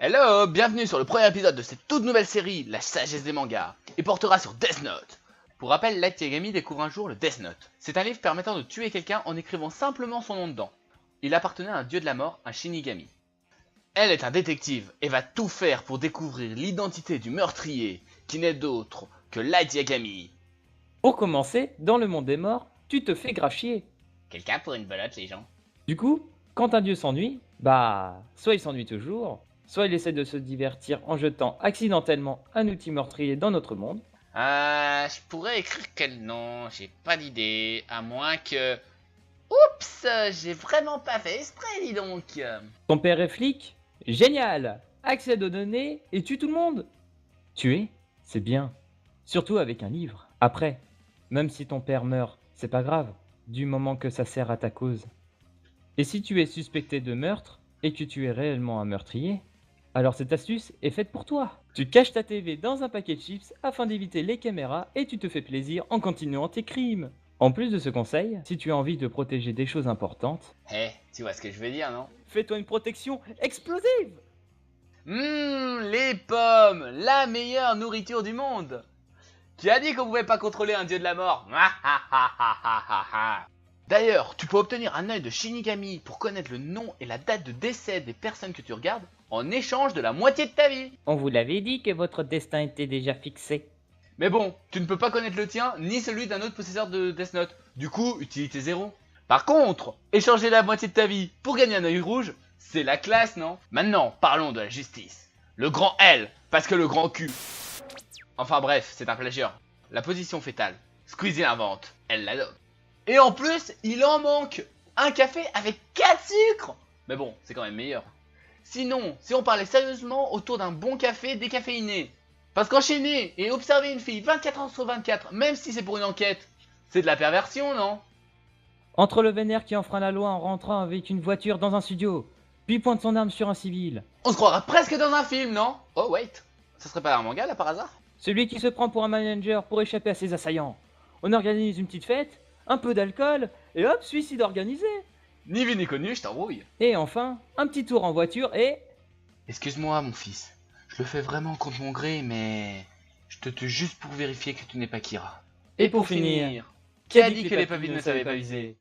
Hello, bienvenue sur le premier épisode de cette toute nouvelle série, La sagesse des mangas, et portera sur Death Note. Pour rappel, Light Yagami découvre un jour le Death Note. C'est un livre permettant de tuer quelqu'un en écrivant simplement son nom dedans. Il appartenait à un dieu de la mort, un Shinigami. Elle est un détective et va tout faire pour découvrir l'identité du meurtrier, qui n'est d'autre que Light Yagami. Pour commencer, dans le monde des morts, tu te fais grave chier. Quelqu'un pour une belote, les gens? Du coup, quand un dieu s'ennuie, soit il s'ennuie toujours, soit il essaie de se divertir en jetant accidentellement un outil meurtrier dans notre monde. Je pourrais écrire quel nom, j'ai pas d'idée, à moins que... Oups, j'ai vraiment pas fait exprès, dis donc. Ton père est flic? Génial! Accède aux données et tue tout le monde. Tuer, c'est bien. Surtout avec un livre. Après, même si ton père meurt, c'est pas grave, du moment que ça sert à ta cause. Et si tu es suspecté de meurtre, et que tu es réellement un meurtrier, alors cette astuce est faite pour toi. Tu caches ta TV dans un paquet de chips afin d'éviter les caméras et tu te fais plaisir en continuant tes crimes. En plus de ce conseil, si tu as envie de protéger des choses importantes, Tu vois ce que je veux dire, non? fais-toi une protection explosive! Les pommes, la meilleure nourriture du monde. Qui a dit qu'on pouvait pas contrôler un dieu de la mort? D'ailleurs, tu peux obtenir un œil de Shinigami pour connaître le nom et la date de décès des personnes que tu regardes en échange de la moitié de ta vie. On vous l'avait dit que votre destin était déjà fixé. Mais bon, tu ne peux pas connaître le tien ni celui d'un autre possesseur de Death Note. Du coup, utilité zéro. Par contre, échanger la moitié de ta vie pour gagner un œil rouge, c'est la classe, non? Maintenant, parlons de la justice. Le grand L, parce que le grand Q. Enfin bref, c'est un plagiat. La position fétale. Squeezie l'invente, elle l'adopte. Et en plus, il en manque un café avec 4 sucres. Mais bon, c'est quand même meilleur. Sinon, si on parlait sérieusement autour d'un bon café décaféiné. Parce qu'enchaîner et observer une fille 24 heures sur 24, même si c'est pour une enquête, c'est de la perversion, non? Entre le vénère qui enfreint la loi en rentrant avec une voiture dans un studio, puis pointe son arme sur un civil. On se croirait presque dans un film, non? Oh wait, ça serait pas un manga là par hasard? Celui qui se prend pour un manager pour échapper à ses assaillants. On organise une petite fête, un peu d'alcool, et hop, suicide organisé. Ni vu ni connu, je t'embrouille. Et enfin, un petit tour en voiture et... Excuse-moi mon fils, je le fais vraiment contre mon gré, mais... je te tue juste pour vérifier que tu n'es pas Kira. Et pour finir, qui a dit que les papilles ne savaient pas viser?